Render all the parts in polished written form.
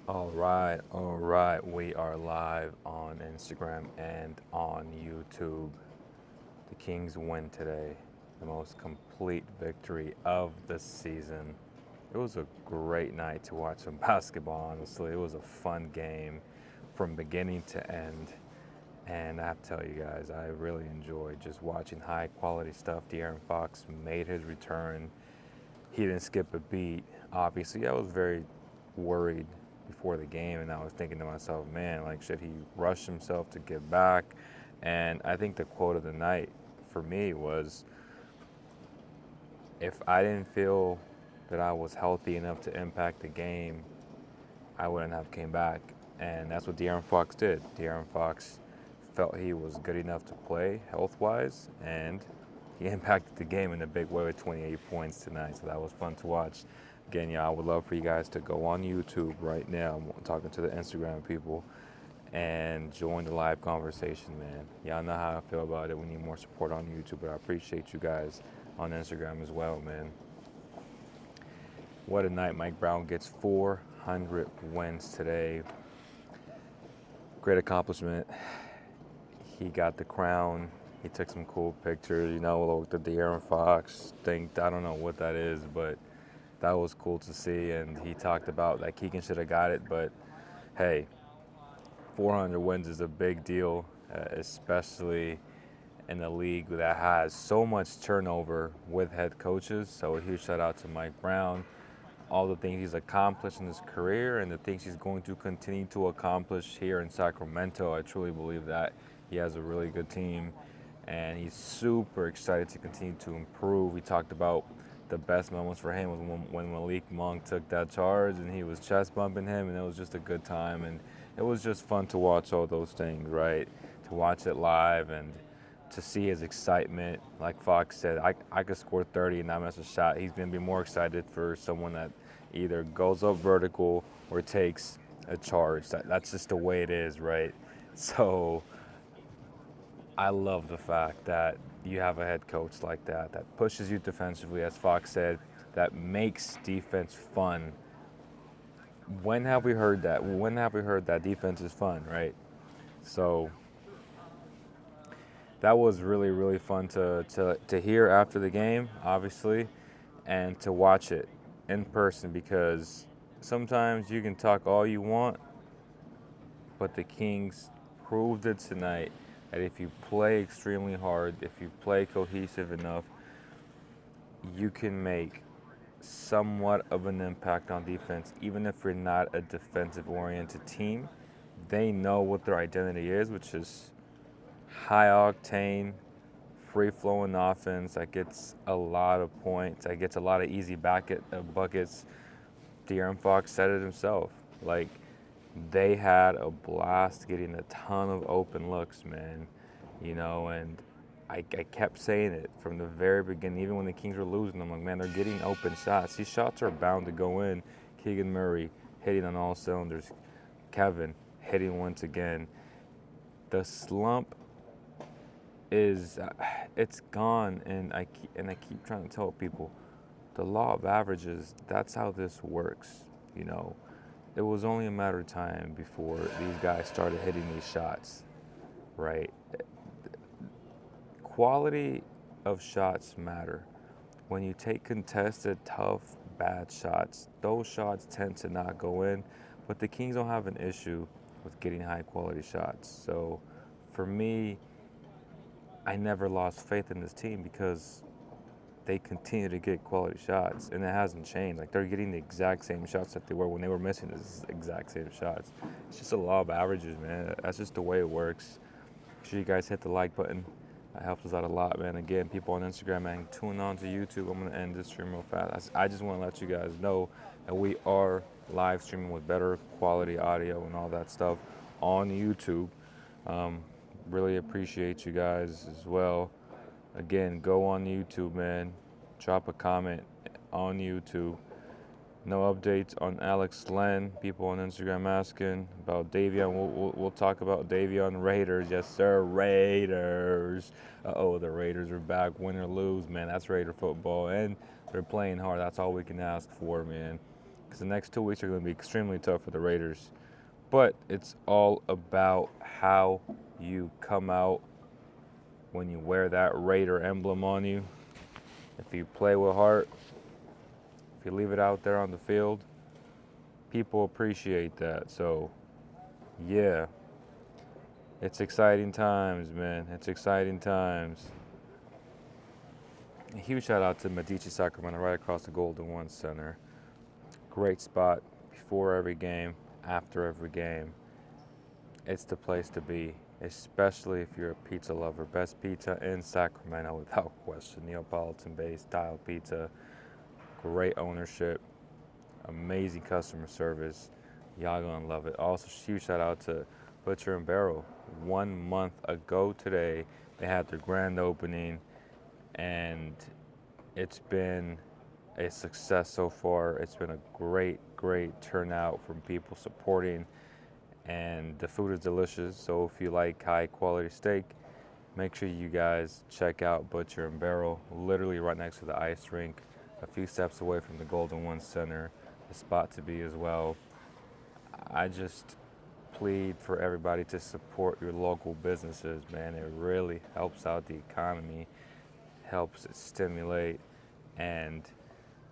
All right. We are live on Instagram and on YouTube. The Kings win today, the most complete victory of the season. It was a great night to watch some basketball, honestly. It was a fun game from beginning to end. And I have to tell you guys, I really enjoyed just watching high quality stuff. De'Aaron Fox made his return. He didn't skip a beat. Obviously, I was very worried before the game, and I was thinking to myself, man, like, should he rush himself to get back? And I think the quote of the night for me was, if I didn't feel that I was healthy enough to impact the game, I wouldn't have came back. And that's what De'Aaron Fox did. De'Aaron Fox felt he was good enough to play health-wise, and he impacted the game in a big way with 28 points tonight. So that was fun to watch. Again, yeah, I would love for you guys to go on YouTube right now. I'm talking to the Instagram people and join the live conversation, man. Y'all know how I feel about it. We need more support on YouTube, but I appreciate you guys on Instagram as well, man. What a night. Mike Brown gets 400 wins today. Great accomplishment. He got the crown. He took some cool pictures, with the De'Aaron Fox thing. I don't know what that is, but that was cool to see. And he talked about that Keegan should have got it, but hey, 400 wins is a big deal, especially in a league that has so much turnover with head coaches. So a huge shout out to Mike Brown, all the things he's accomplished in his career and the things he's going to continue to accomplish here in Sacramento. I truly believe that he has a really good team, and he's super excited to continue to improve. He talked about the best moments for him was when Malik Monk took that charge and he was chest bumping him, and it was just a good time. And it was just fun to watch all those things, right? To watch it live and to see his excitement. Like Fox said, I could score 30 and not miss a shot. He's going to be more excited for someone that either goes up vertical or takes a charge. That's just the way it is, right? So I love the fact that you have a head coach like that pushes you defensively, as Fox said, that makes defense fun. When have we heard that? When have we heard that defense is fun, right? So that was really, really fun to hear after the game, obviously, and to watch it in person, because sometimes you can talk all you want, but the Kings proved it tonight that if you play extremely hard, if you play cohesive enough, you can make somewhat of an impact on defense, even if you're not a defensive-oriented team. They know what their identity is, which is high-octane, free-flowing offense that gets a lot of points, that gets a lot of easy buckets. De'Aaron Fox said it himself. Like, they had a blast getting a ton of open looks, man. And I kept saying it from the very beginning, even when the Kings were losing. I'm like, man, they're getting open shots. These shots are bound to go in. Keegan Murray hitting on all cylinders. Kevin hitting once again. The slump is, it's gone, and I keep trying to tell people, the law of averages. That's how this works. It was only a matter of time before these guys started hitting these shots, right? Quality of shots matter. When you take contested, tough, bad shots, those shots tend to not go in, but the Kings don't have an issue with getting high quality shots. So for me, I never lost faith in this team because they continue to get quality shots, and it hasn't changed. Like, they're getting the exact same shots that they were when they were missing the exact same shots. It's just a law of averages, man. That's just the way it works. Make sure you guys hit the like button. That helps us out a lot, man. Again, people on Instagram, man, tune on to YouTube. I'm going to end this stream real fast. I just want to let you guys know that we are live streaming with better quality audio and all that stuff on YouTube. Really appreciate you guys as well. Again, go on YouTube, man. Drop a comment on YouTube. No updates on Alex Len. People on Instagram asking about Davion. We'll talk about Davion. Raiders. Yes, sir. Raiders. The Raiders are back. Win or lose, man. That's Raider football. And they're playing hard. That's all we can ask for, man. because the next 2 weeks are going to be extremely tough for the Raiders. But it's all about how you come out when you wear that Raider emblem on you. If you play with heart, if you leave it out there on the field, people appreciate that. So, yeah, it's exciting times, man. It's exciting times. A huge shout out to Medici Sacramento, right across the Golden One Center. Great spot before every game, after every game. It's the place to be, especially if you're a pizza lover. Best pizza in Sacramento without question. Neapolitan-based style pizza. Great ownership. Amazing customer service. Y'all gonna love it. Also, huge shout out to Butcher and Barrel. 1 month ago today, they had their grand opening, and it's been a success so far. It's been a great turnout from people supporting, and the food is delicious. So if you like high quality steak, make sure you guys check out Butcher and Barrel, literally right next to the ice rink, a few steps away from the Golden One Center, the spot to be as well. I just plead for everybody to support your local businesses, man. It really helps out the economy, helps it stimulate, and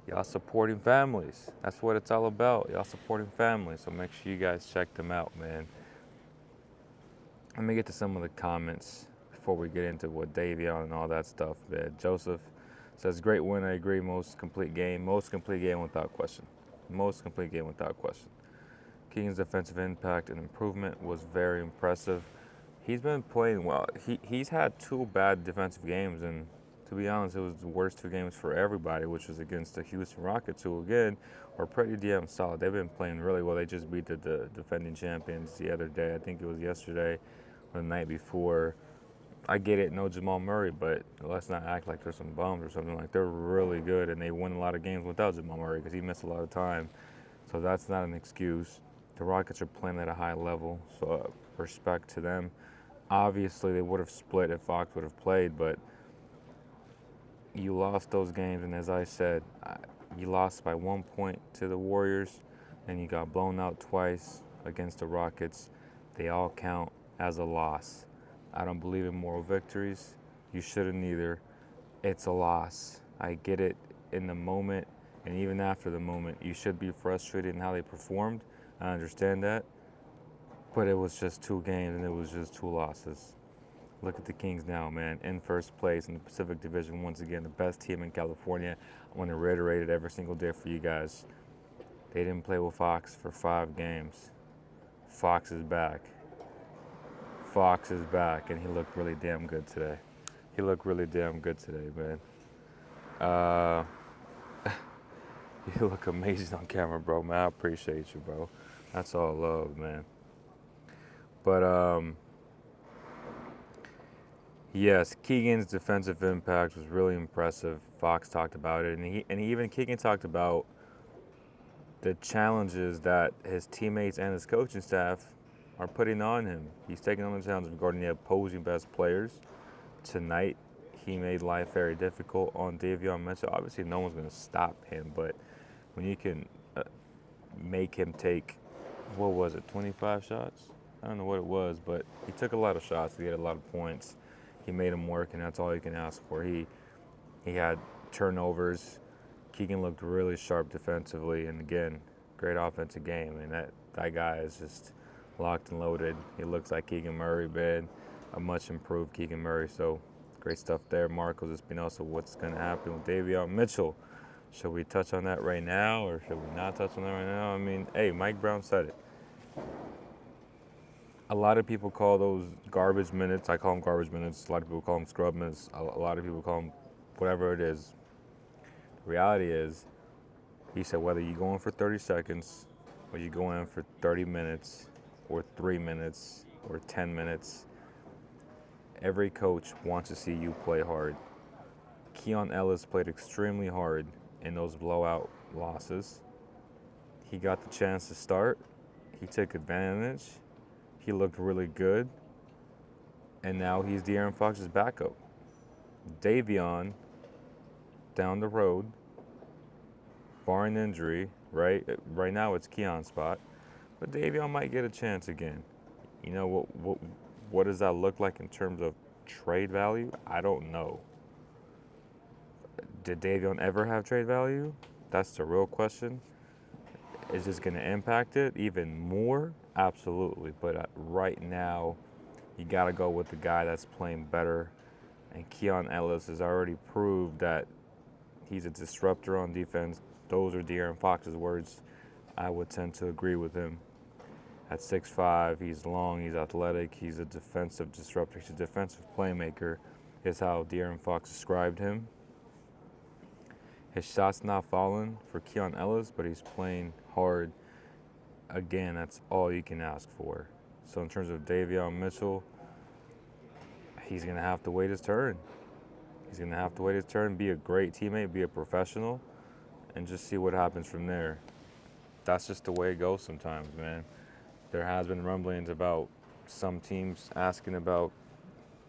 y'all supporting families. That's what it's all about. Y'all supporting families. So make sure you guys check them out, man. Let me get to some of the comments before we get into what Davion and all that stuff, man. Joseph says, great win. I agree. Most complete game. Most complete game without question. Most complete game without question. Keegan's defensive impact and improvement was very impressive. He's been playing well. He's had 2 bad defensive games, and to be honest, it was the worst 2 games for everybody, which was against the Houston Rockets, who again are pretty damn solid. They've been playing really well. They just beat the defending champions the other day. I think it was yesterday or the night before. I get it, no Jamal Murray, but let's not act like there's some bums or something. Like, they're really good, and they win a lot of games without Jamal Murray because he missed a lot of time. So that's not an excuse. The Rockets are playing at a high level, so respect to them. Obviously, they would have split if Fox would have played, but you lost those games, and as I said, you lost by 1 point to the Warriors, and you got blown out twice against the Rockets. They all count as a loss. I don't believe in moral victories. You shouldn't either. It's a loss. I get it in the moment, and even after the moment, you should be frustrated in how they performed. I understand that, but it was just 2 games, and it was just 2 losses. Look at the Kings now, man, in first place in the Pacific Division. Once again, the best team in California. I want to reiterate it every single day for you guys. They didn't play with Fox for 5 games. Fox is back. Fox is back, and he looked really damn good today. He looked really damn good today, man. You look amazing on camera, bro, man. I appreciate you, bro. That's all love, man. But, yes, Keegan's defensive impact was really impressive. Fox talked about it, and even Keegan talked about the challenges that his teammates and his coaching staff are putting on him. He's taking on the challenge regarding the opposing best players. Tonight, he made life very difficult on Davon Mitchell. Obviously, no one's going to stop him, but when you can make him take, 25 shots? I don't know what it was, but he took a lot of shots to get a lot of points. He made them work, and that's all you can ask for. He had turnovers. Keegan looked really sharp defensively, and again, great offensive game. And that guy is just locked and loaded. He looks like Keegan Murray, man, a much improved Keegan Murray. So great stuff there. Marcos Espinosa, what's going to happen with Davon Mitchell? Should we touch on that right now, or should we not touch on that right now? I mean, hey, Mike Brown said it. A lot of people call those garbage minutes. I call them garbage minutes. A lot of people call them scrub minutes. A lot of people call them whatever it is. The reality is, he said, whether you go in for 30 seconds or you go in for 30 minutes or 3 minutes or 10 minutes, every coach wants to see you play hard. Keon Ellis played extremely hard in those blowout losses. He got the chance to start. He took advantage. He looked really good. And now he's De'Aaron Fox's backup. Davion, down the road, barring injury, right? Right now it's Keon's spot, but Davion might get a chance again. You know what does that look like in terms of trade value? I don't know. Did Davion ever have trade value? That's the real question. Is this going to impact it even more? Absolutely. But right now, you got to go with the guy that's playing better. And Keon Ellis has already proved that he's a disruptor on defense. Those are De'Aaron Fox's words. I would tend to agree with him. At 6'5", he's long, he's athletic, he's a defensive disruptor, he's a defensive playmaker, is how De'Aaron Fox described him. His shot's not falling for Keon Ellis, but he's playing hard. Again, that's all you can ask for. So in terms of Davon Mitchell, he's going to have to wait his turn. He's going to have to wait his turn, be a great teammate, be a professional, and just see what happens from there. That's just the way it goes sometimes, man. There has been rumblings about some teams asking about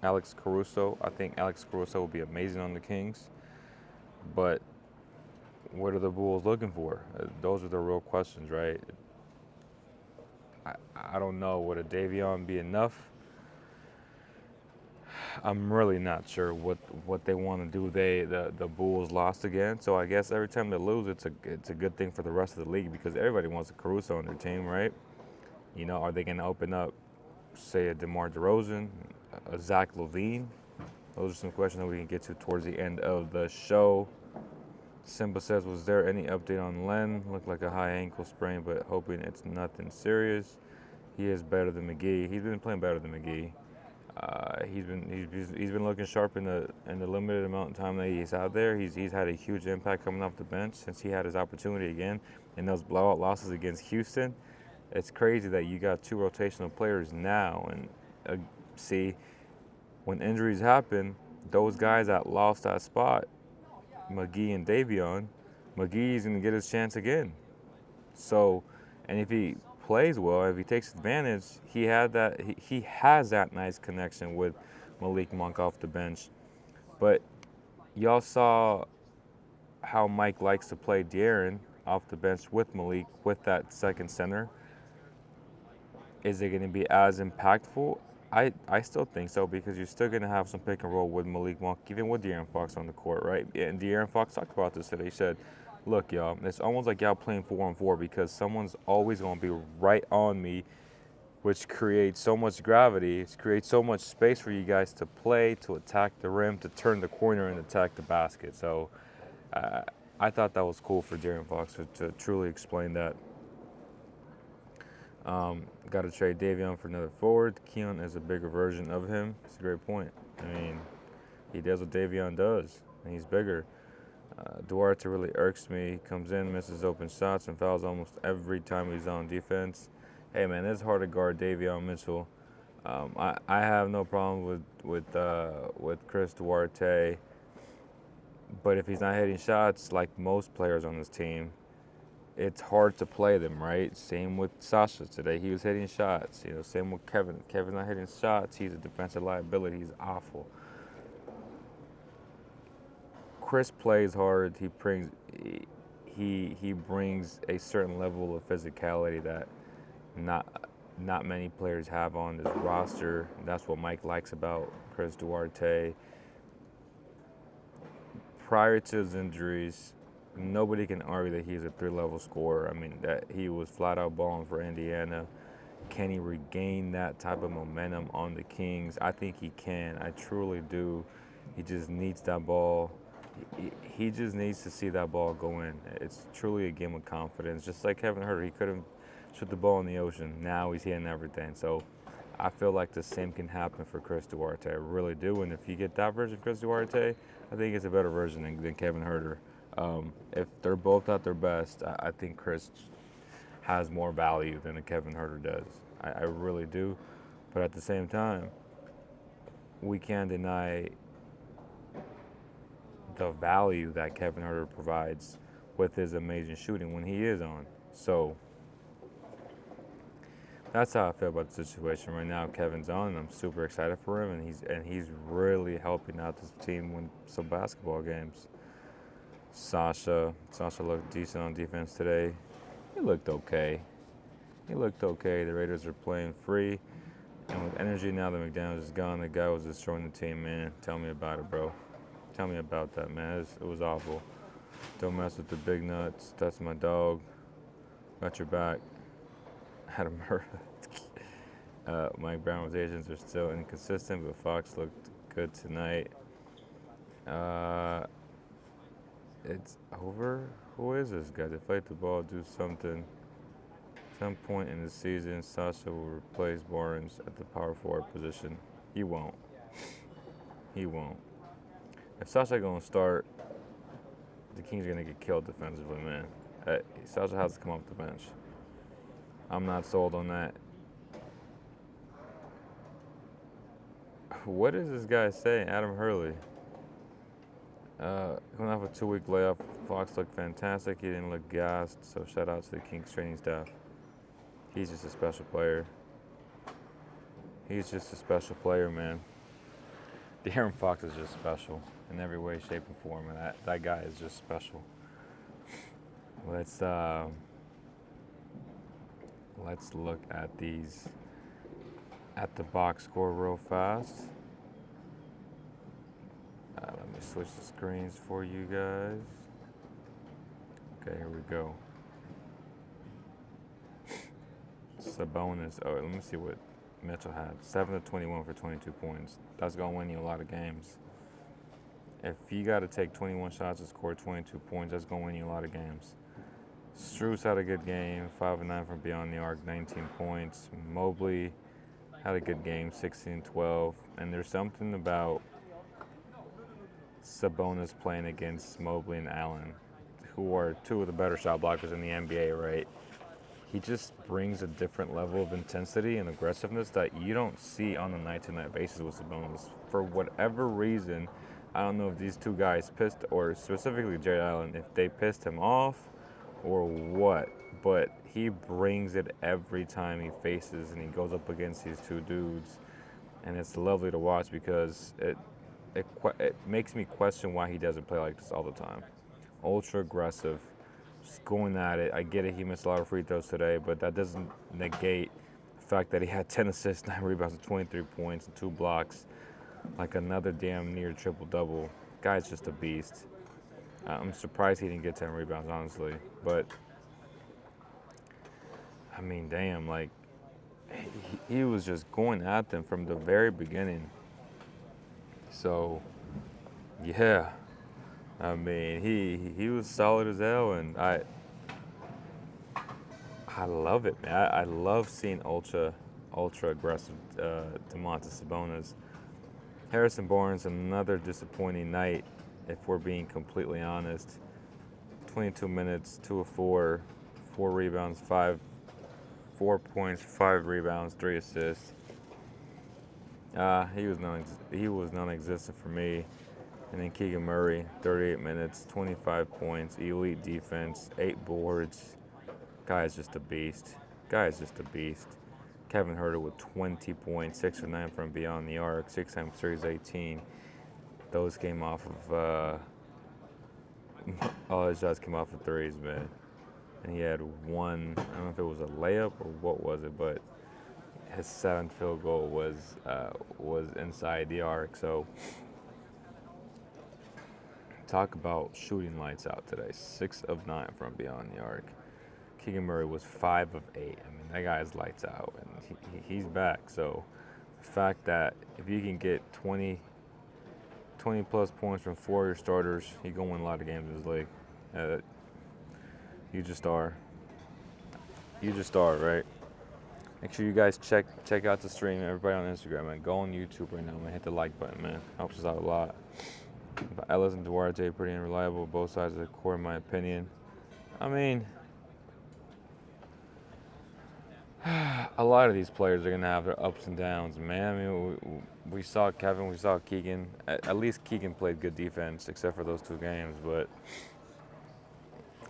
Alex Caruso. I think Alex Caruso will be amazing on the Kings. But what are the Bulls looking for? Those are the real questions, right? I don't know. Would a Davion be enough? I'm really not sure what they want to do. The Bulls lost again, so I guess every time they lose, it's a good thing for the rest of the league because everybody wants a Caruso on their team, right? You know, are they going to open up, say, a DeMar DeRozan, a Zach LaVine? Those are some questions that we can get to towards the end of the show. Simba says, was there any update on Len? Looked like a high ankle sprain, but hoping it's nothing serious. He is better than McGee. He's been playing better than McGee. He's been looking sharp in the limited amount of time that he's out there. He's had a huge impact coming off the bench since he had his opportunity again. And those blowout losses against Houston, it's crazy that you got two rotational players now. And see, when injuries happen, those guys that lost that spot, McGee and Davion, McGee's going to get his chance again. So, and if he plays well, if he takes advantage, he has that nice connection with Malik Monk off the bench. But y'all saw how Mike likes to play De'Aaron off the bench with Malik, with that second center. Is it going to be as impactful? I still think so because you're still going to have some pick and roll with Malik Monk, even with De'Aaron Fox on the court, right? And De'Aaron Fox talked about this today. He said, look, y'all, it's almost like y'all playing 4-on-4 because someone's always going to be right on me, which creates so much gravity. It creates so much space for you guys to play, to attack the rim, to turn the corner and attack the basket. So I thought that was cool for De'Aaron Fox to truly explain that. Got to trade Davion for another forward. Keon is a bigger version of him. It's a great point. I mean, he does what Davion does, and he's bigger. Duarte really irks me. Comes in, misses open shots, and fouls almost every time he's on defense. Hey, man, it's hard to guard Davon Mitchell. I have no problem with Chris Duarte, but if he's not hitting shots like most players on this team, it's hard to play them, right? Same with Sasha today. He was hitting shots. You know, same with Kevin. Kevin's not hitting shots. He's a defensive liability. He's awful. Chris plays hard. He brings a certain level of physicality that not many players have on this roster. That's what Mike likes about Chris Duarte. Prior to his injuries, nobody can argue that he's a three-level scorer. I mean, that he was flat out balling for Indiana. Can he regain that type of momentum on the Kings? I think he can. I truly do. He just needs that ball. He just needs to see that ball go in. It's truly a game of confidence. Just like Kevin Huerter, he couldn't shoot the ball in the ocean. Now he's hitting everything. So I feel like the same can happen for Chris Duarte. I really do. And if you get that version of Chris Duarte, I think it's a better version than Kevin Huerter. If they're both at their best, I think Chris has more value than a Kevin Huerter does. I really do. But at the same time, we can't deny the value that Kevin Huerter provides with his amazing shooting when he is on. So that's how I feel about the situation right now. Kevin's on, and I'm super excited for him, and he's really helping out this team win some basketball games. Sasha looked decent on defense today. he looked okay. He looked okay. The Raiders are playing free. And with energy now that McDaniels is gone, the guy was destroying the team, man. Tell me about it, bro. Tell me about that, man. It was awful. Don't mess with the big nuts. That's my dog. Got your back. Adam Murray. Mike Brown's agents are still inconsistent, but Fox looked good tonight. It's over. Who is this guy? Deflate the ball, do something. Some point in the season, Sasha will replace Barnes at the power forward position. He won't. He won't. If Sasha gonna start, the Kings are gonna get killed defensively, man. Sasha has to come off the bench. I'm not sold on that. What is this guy saying? Adam Hurley. Coming off a 2-week layoff, Fox looked fantastic. He didn't look gassed, so shout out to the Kings training staff. He's just a special player. He's just a special player, man. De'Aaron Fox is just special in every way, shape, and form, and that guy is just special. Let's look at the box score real fast. Let me switch the screens for you guys. Okay, here we go. Sabonis. Oh, let me see what Mitchell had. 7 of 21 for 22 points. That's going to win you a lot of games. If you got to take 21 shots to score 22 points, that's going to win you a lot of games. Strus had a good game. 5 of 9 from beyond the arc, 19 points. Mobley had a good game, 16-12. And there's something about Sabonis playing against Mobley and Allen, who are two of the better shot blockers in the NBA, right? He just brings a different level of intensity and aggressiveness that you don't see on a night-to-night basis with Sabonis. For whatever reason, I don't know if these two guys pissed, or specifically Jared Allen, if they pissed him off or what, but he brings it every time he faces and he goes up against these two dudes. And it's lovely to watch because it makes me question why he doesn't play like this all the time. Ultra aggressive. Just going at it. I get it, he missed a lot of free throws today, but that doesn't negate the fact that he had 10 assists, 9 rebounds, and 23 points, and 2 blocks. Like another damn near triple-double. Guy's just a beast. I'm surprised he didn't get 10 rebounds, honestly. But, I mean, damn, like, he was just going at them from the very beginning. So, yeah. I mean, he was solid as hell, and I love it, man. I love seeing ultra aggressive Domantas Sabonis. Harrison Barnes, another disappointing night, if we're being completely honest. 22 minutes, 2 of 4, 4 rebounds, 4 points, 5 rebounds, 3 assists. He was non-existent for me. And then Keegan Murray, 38 minutes, 25 points, elite defense, 8 boards. Guy is just a beast. Kevin Huerter with 20 points, 6 of 9 from beyond the arc, 6 times 3 is 18. Those came off of, all his shots came off of threes, man. And he had one, I don't know if it was a layup or what was it, but his 7th field goal was inside the arc. So, talk about shooting lights out today. 6 of 9 from beyond the arc. Keegan Murray was 5 of 8. I mean, that guy's lights out, and he's back. So the fact that if you can get 20 plus points from 4 of your starters, you're going to win a lot of games in this league. You just are. Right? Make sure you guys check out the stream. Everybody on Instagram, man. Go on YouTube right now, man. Hit the like button, man. Helps us out a lot. But Ellis and Duarte pretty unreliable, both sides of the court, in my opinion. I mean, a lot of these players are going to have their ups and downs, man. I mean, we saw Kevin, we saw Keegan. At least Keegan played good defense, except for those 2 games. But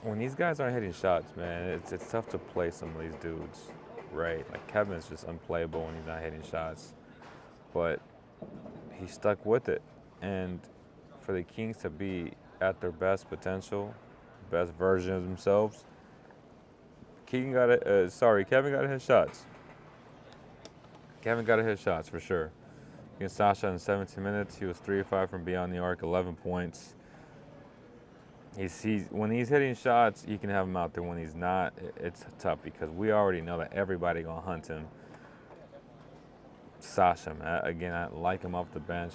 when these guys aren't hitting shots, man, it's tough to play some of these dudes, right? Like, Kevin's just unplayable when he's not hitting shots. But he stuck with it. And for the Kings to be at their best potential, best version of themselves, Kevin got to hit shots. Kevin got to hit shots for sure. Against Sasha in 17 minutes, he was 3 of 5 from beyond the arc, 11 points. When he's hitting shots, you can have him out there. When he's not, it's tough because we already know that everybody gonna hunt him. Sasha, again, I like him off the bench,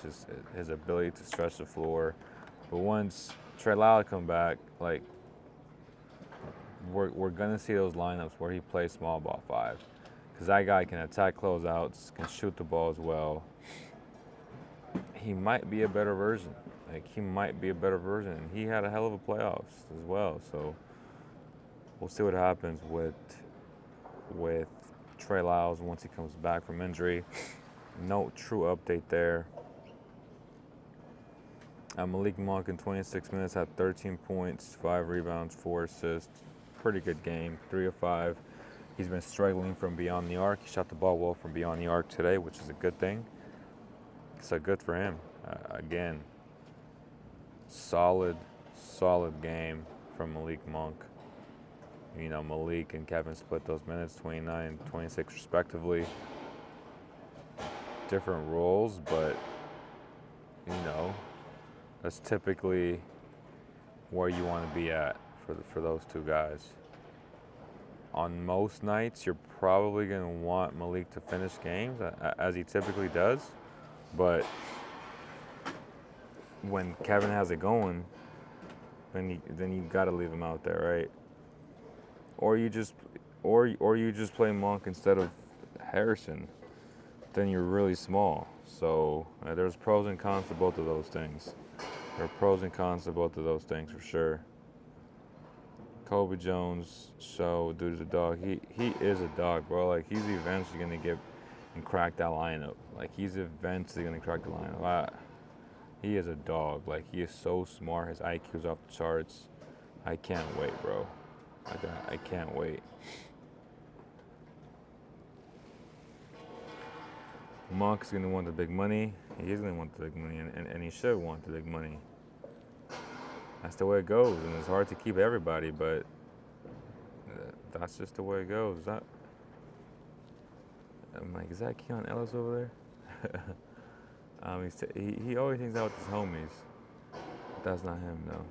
his ability to stretch the floor. But once Trey Lyles come back, like we're gonna see those lineups where he plays small ball 5, because that guy can attack closeouts, can shoot the ball as well. He might be a better version. He had a hell of a playoffs as well. So we'll see what happens with Trey Lyles once he comes back from injury. No true update there. Malik Monk in 26 minutes had 13 points, 5 rebounds, 4 assists. Pretty good game, 3 of 5. He's been struggling from beyond the arc. He shot the ball well from beyond the arc today, which is a good thing. So good for him. Again, solid game from Malik Monk. You know, Malik and Kevin split those minutes, 29 and 26 respectively. Different roles, but, you know, that's typically where you want to be at for those two guys. On most nights, you're probably going to want Malik to finish games, as he typically does. But when Kevin has it going, then you got to leave him out there, right? Or you just play Monk instead of Harrison. Then you're really small. So there's pros and cons to both of those things. There are pros and cons to both of those things for sure. Kobe Jones, dude's a dog. He is a dog, bro. Like, he's eventually gonna get and crack that lineup. Like, he's eventually gonna crack the lineup. He is a dog. Like, he is so smart. His IQ's off the charts. I can't wait, bro. I can't wait. Monk's gonna want the big money. He is gonna want the big money, and he should want the big money. That's the way it goes, and it's hard to keep everybody, but that's just the way it goes. I'm like, is that Keon Ellis over there? He always hangs out with his homies. But that's not him, though.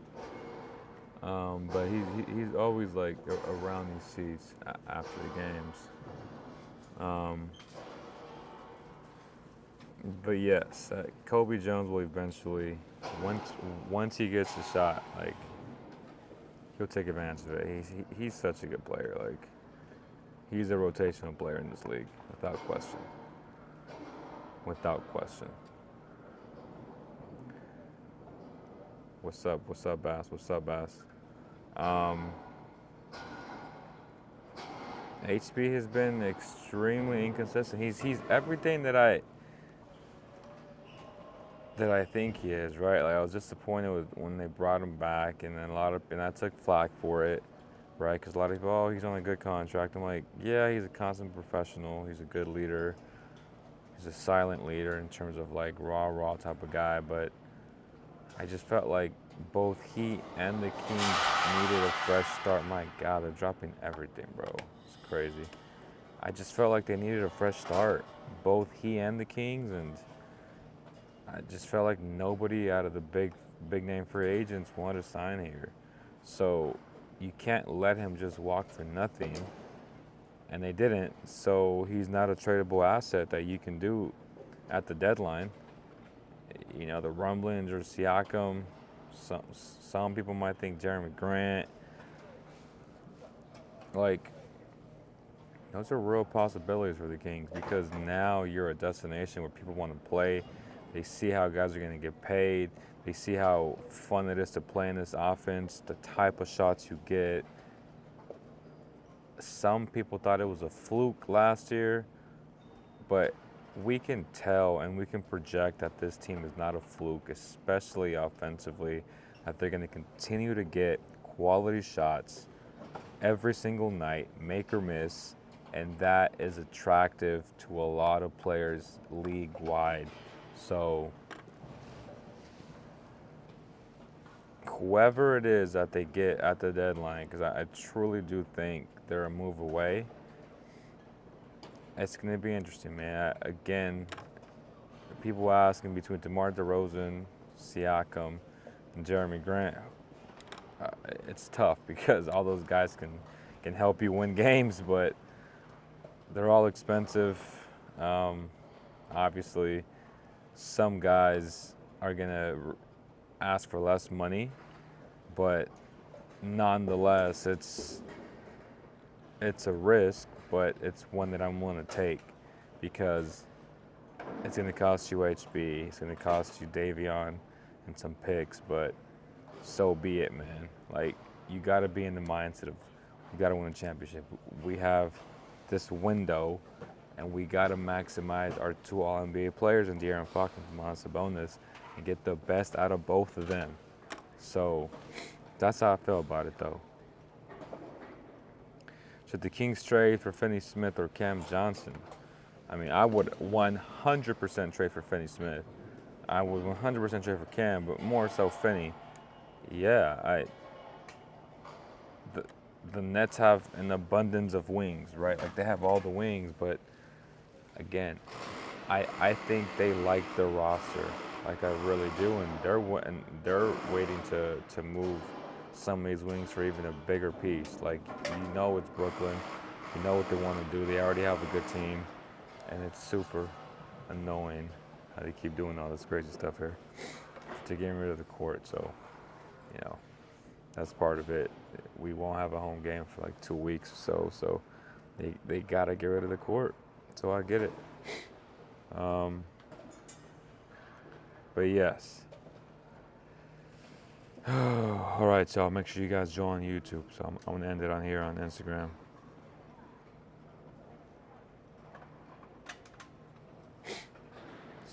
But he's always like around these seats after the games. But yes, Kobe Jones will eventually, once he gets a shot, like, he'll take advantage of it. He's such a good player. Like, he's a rotational player in this league, without question. Without question. What's up, Bass? HB has been extremely inconsistent. He's everything that I think he is, right? Like, I was disappointed when they brought him back, and then I took flack for it, right? Because a lot of people, he's on a good contract. I'm like, yeah, he's a constant professional. He's a good leader. He's a silent leader in terms of like raw type of guy. But I just felt like both he and the Kings needed a fresh start. My God, they're dropping everything, bro. It's crazy. I just felt like they needed a fresh start, both he and the Kings, and I just felt like nobody out of the big name free agents wanted to sign here. So you can't let him just walk for nothing. And they didn't. So he's not a tradable asset that you can do at the deadline. You know, the rumblings are Siakam. Some people might think Jeremy Grant. Like, those are real possibilities for the Kings, because now you're a destination where people want to play. They see how guys are going to get paid. They see how fun it is to play in this offense, the type of shots you get. Some people thought it was a fluke last year, but we can tell and we can project that this team is not a fluke, especially offensively, that they're going to continue to get quality shots every single night, make or miss, and that is attractive to a lot of players league-wide. So whoever it is that they get at the deadline, because I truly do think they're a move away. It's going to be interesting, man. Again, people asking between DeMar DeRozan, Siakam, and Jeremy Grant. It's tough because all those guys can help you win games, but they're all expensive. Obviously, some guys are going to ask for less money, but nonetheless, it's a risk, but it's one that I'm willing to take because it's going to cost you HB, it's going to cost you Davion and some picks, but so be it, man. Like, you got to be in the mindset of you got to win a championship. We have this window, and we got to maximize our two All-NBA players in De'Aaron Fox and Domantas Sabonis and get the best out of both of them. So that's how I feel about it, though. Should the Kings trade for Finney-Smith or Cam Johnson? I mean, I would 100% trade for Finney-Smith. I would 100% trade for Cam, but more so Finney. Yeah, the Nets have an abundance of wings, right? Like, they have all the wings, but again, I think they like the roster, like I really do, and they're waiting to move some of these wings for even a bigger piece. Like, you know, it's Brooklyn, you know what they want to do. They already have a good team, and it's super annoying how they keep doing all this crazy stuff here to get rid of the court. So, you know, that's part of it. We won't have a home game for like 2 weeks or so they gotta get rid of the court. So I get it. But yes. All right, so make sure you guys join YouTube. So I'm gonna end it on here on Instagram.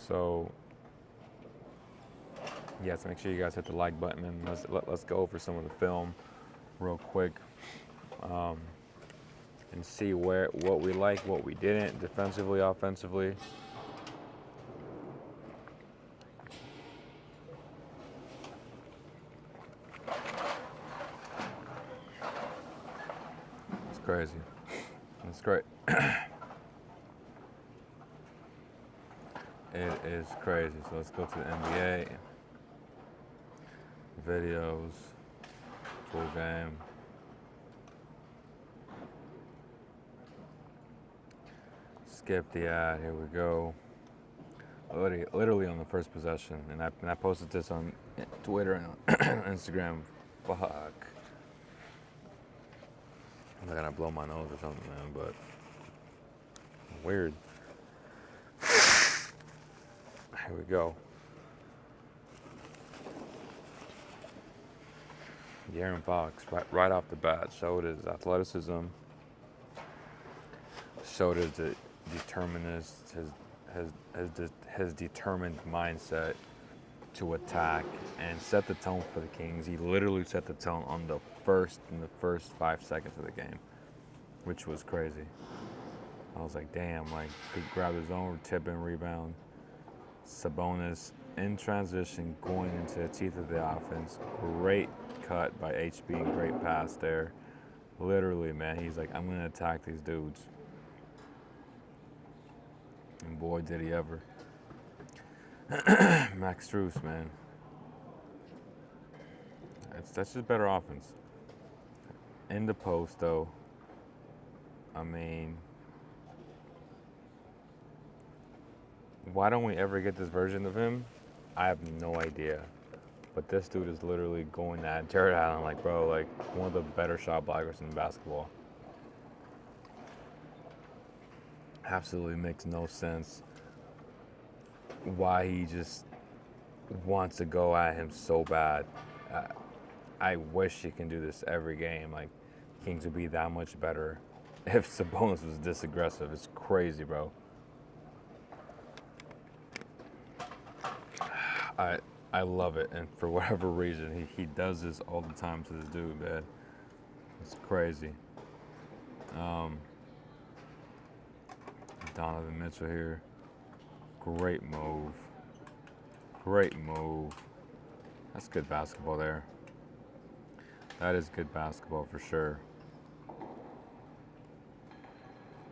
So yes, make sure you guys hit the like button, and let's go over some of the film real quick, and see what we like, what we didn't, defensively, offensively. It's crazy. It's great. It is crazy. So let's go to the NBA. Videos, full game. Skip the ad. Here we go. Literally on the first possession, and I posted this on Twitter and on Instagram. Fuck. I'm gonna blow my nose or something, man. But weird. Here we go. De'Aaron Fox, right off the bat, showed his athleticism, showed his his determined mindset to attack and set the tone for the Kings. He literally set the tone in the first 5 seconds of the game, which was crazy. I was like, damn, like, he grabbed his own tip and rebound. Sabonis in transition, going into the teeth of the offense. Great cut by HB, great pass there. Literally, man, he's like, I'm gonna attack these dudes. And boy, did he ever. Max Strus, man. That's just better offense. In the post, though, I mean, why don't we ever get this version of him? I have no idea. But this dude is literally going at Jared Allen like, bro, like, one of the better shot blockers in basketball. Absolutely makes no sense why he just wants to go at him so bad. I wish he can do this every game. Like, Kings would be that much better if Sabonis was this aggressive. It's crazy, bro. I love it, and for whatever reason, he does this all the time to this dude, man. It's crazy. Donovan Mitchell here. Great move. Great move. That's good basketball there. That is good basketball for sure.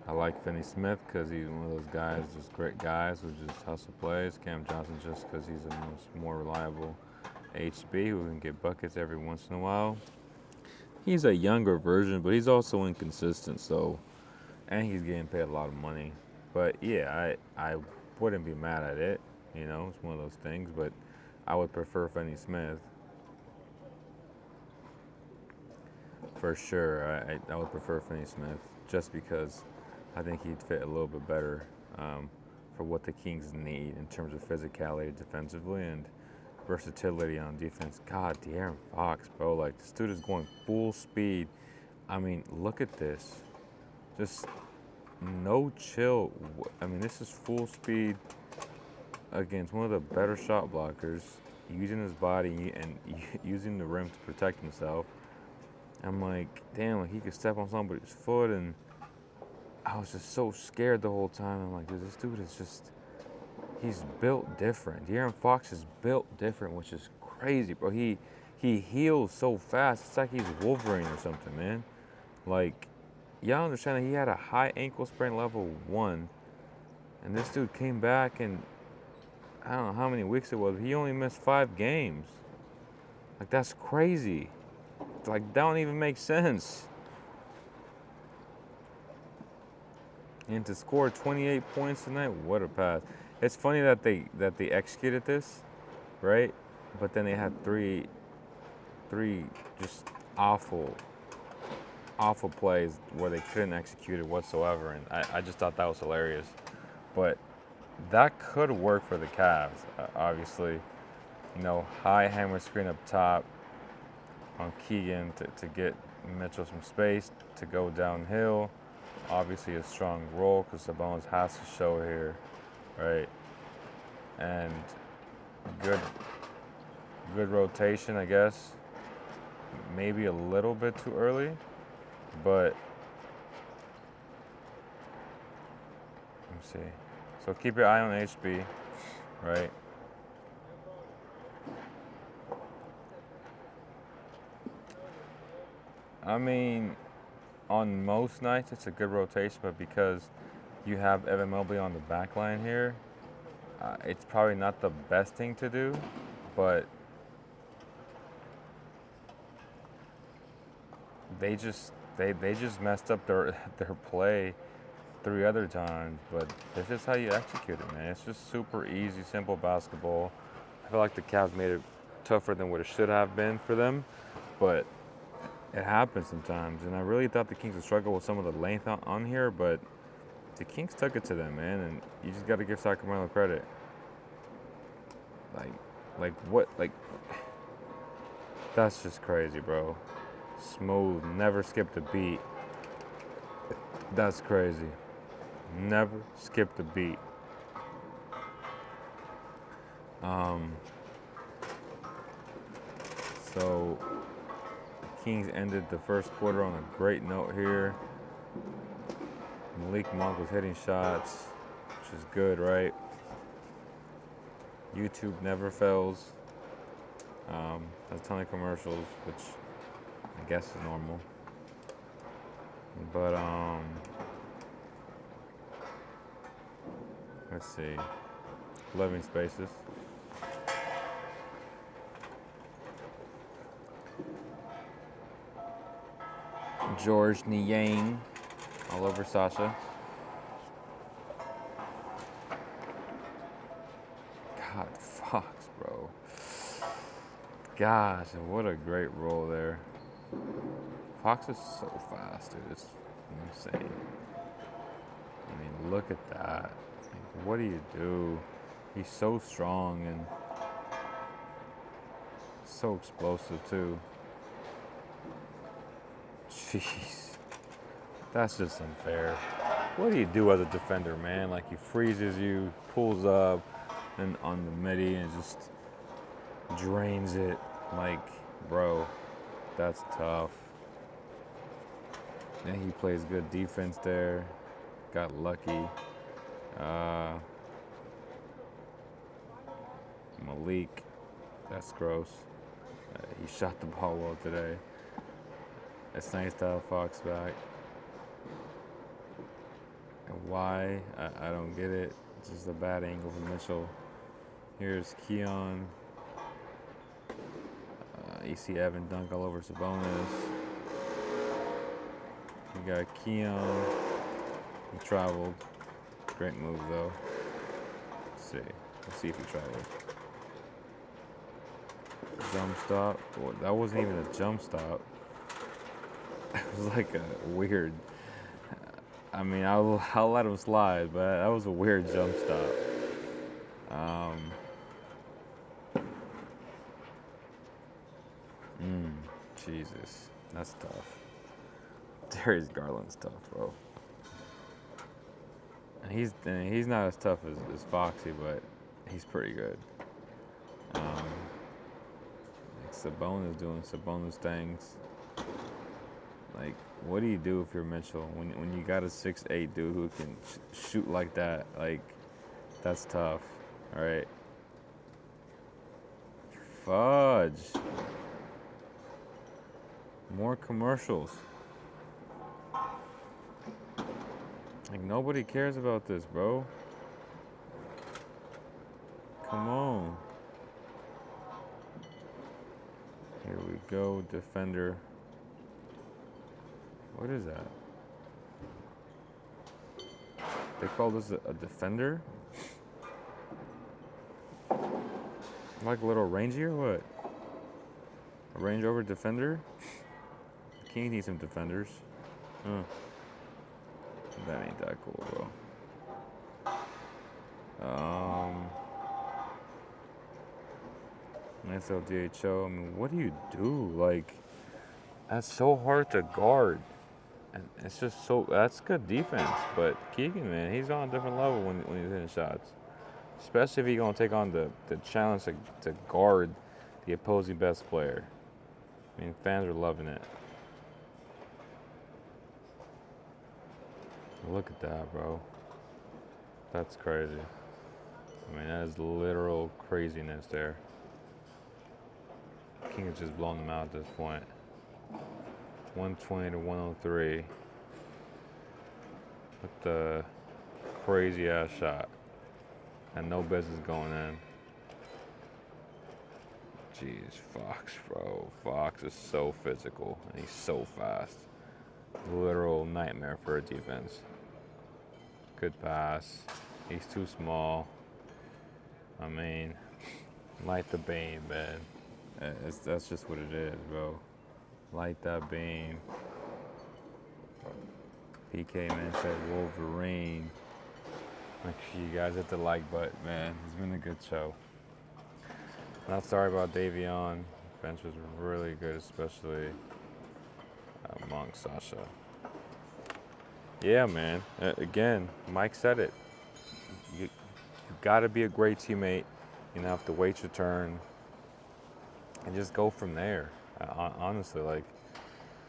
I like Finney Smith because he's one of those guys, just great guys who just hustle plays. Cam Johnson just because he's the more reliable HB who can get buckets every once in a while. He's a younger version, but he's also inconsistent. So, and he's getting paid a lot of money. But yeah, I wouldn't be mad at it. You know, it's one of those things. But I would prefer Finney Smith for sure. I would prefer Finney Smith just because I think he'd fit a little bit better for what the Kings need in terms of physicality defensively and versatility on defense. God, De'Aaron Fox, bro. Like, this dude is going full speed. I mean, look at this. Just no chill. I mean, this is full speed against one of the better shot blockers, using his body and using the rim to protect himself. I'm like, damn, like he could step on somebody's foot, and I was just so scared the whole time. I'm like, dude, this dude is just, he's built different. De'Aaron Fox is built different, which is crazy, bro. He heals so fast. It's like he's Wolverine or something, man. Like, y'all understand that he had a high ankle sprain level 1, and this dude came back, and I don't know how many weeks it was. He only missed 5 games. Like, that's crazy. Like, that don't even make sense. And to score 28 points tonight, what a pass. It's funny that they executed this, right? But then they had three just awful plays where they couldn't execute it whatsoever, and I just thought that was hilarious. But that could work for the Cavs, obviously. You know, high hammer screen up top on Keegan to get Mitchell some space to go downhill. Obviously a strong roll because Sabonis has to show here, right? And good rotation, I guess. Maybe a little bit too early, but let me see. So keep your eye on HB, right? I mean, on most nights it's a good rotation, but because you have Evan Mobley on the back line here, it's probably not the best thing to do, but they just messed up their play 3 other times. But this is how you execute it, man. It's just super easy, simple basketball. I feel like the Cavs made it tougher than what it should have been for them, but it happens sometimes. And I really thought the Kings would struggle with some of the length on here, but the Kings took it to them, man, and you just got to give Sacramento credit. Like what? Like, that's just crazy, bro. Smooth, never skipped a beat. That's crazy. Never skipped a beat. So the Kings ended the first quarter on a great note here. Malik Monk was hitting shots, which is good, right? YouTube never fails. Has a ton of commercials, which I guess is normal. But let's see. Living spaces. George Niang all over Sasha. God, Fox, bro. Gosh, what a great roll there. Fox is so fast, dude. It's insane. I mean, look at that. Like, what do you do? He's so strong and so explosive, too. Jeez. That's just unfair. What do you do as a defender, man? Like, he freezes you, pulls up, and on the midi and just drains it. Like, bro, that's tough. And he plays good defense there. Got lucky. Malik, that's gross. He shot the ball well today. It's nice to have Fox back. And why? I don't get it. It's just a bad angle from Mitchell. Here's Keon. You see Evan dunk all over Sabonis. You got Keon. He traveled. Great move though. Let's see. Let's see if he traveled. Jump stop. Well, that wasn't even a jump stop. It was like a weird. I mean, I'll let him slide, but that was a weird jump stop. Jesus, that's tough. Darius Garland's tough, bro. And he's not as tough as Foxy, but he's pretty good. Like Sabonis doing Sabonis things. Like, what do you do if you're Mitchell when you got a 6'8" dude who can shoot like that? Like, that's tough. All right. Fudge. More commercials. Like, nobody cares about this, bro. Come on. Here we go, defender. What is that? They call this a defender? Like a little rangy or what? A Range Rover defender? Kings need some defenders. Huh. That ain't that cool, bro. Nice LDHO. I mean, what do you do? Like, that's so hard to guard. And it's just so, that's good defense. But Keegan, man, he's on a different level when he's hitting shots. Especially if he's going to take on the challenge to guard the opposing best player. I mean, fans are loving it. Look at that, bro. That's crazy. I mean, that is literal craziness there. King has just blown them out at this point. 120 to 103. With the crazy ass shot. And no business going in. Jeez, Fox, bro. Fox is so physical and he's so fast. Literal nightmare for a defense. Good pass. He's too small. I mean, light the beam, man. That's just what it is, bro. Light that beam. PK, man, said Wolverine. Make sure you guys hit the like button, man. It's been a good show. Not sorry about Davion. Bench was really good, especially Monk Sasha. Yeah, man. Again, Mike said it. You got to be a great teammate. You have to wait your turn and just go from there. Honestly, like,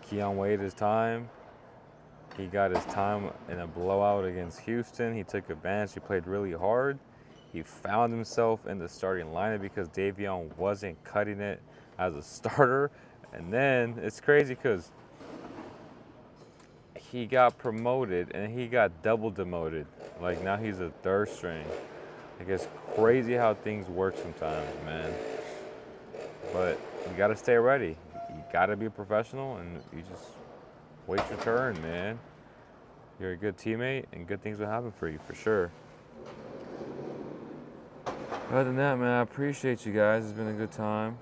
Keon waited his time. He got his time in a blowout against Houston. He took advantage. He played really hard. He found himself in the starting lineup because Davion wasn't cutting it as a starter. And then it's crazy because he got promoted and he got double demoted. Like, now he's a third string. Like, it's crazy how things work sometimes, man. But you got to stay ready. You got to be a professional and you just wait your turn, man. You're a good teammate and good things will happen for you, for sure. Other than that, man, I appreciate you guys. It's been a good time.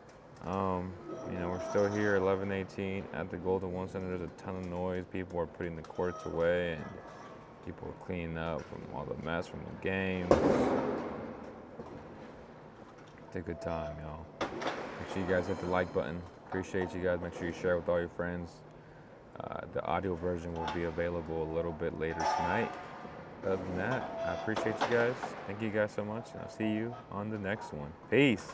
You know, we're still here, 11:18 at the Golden One Center. There's a ton of noise. People are putting the courts away, and people are cleaning up from all the mess from the game. It's a good time, y'all. Make sure you guys hit the like button. Appreciate you guys. Make sure you share with all your friends. The audio version will be available a little bit later tonight. Other than that, I appreciate you guys. Thank you guys so much, and I'll see you on the next one. Peace.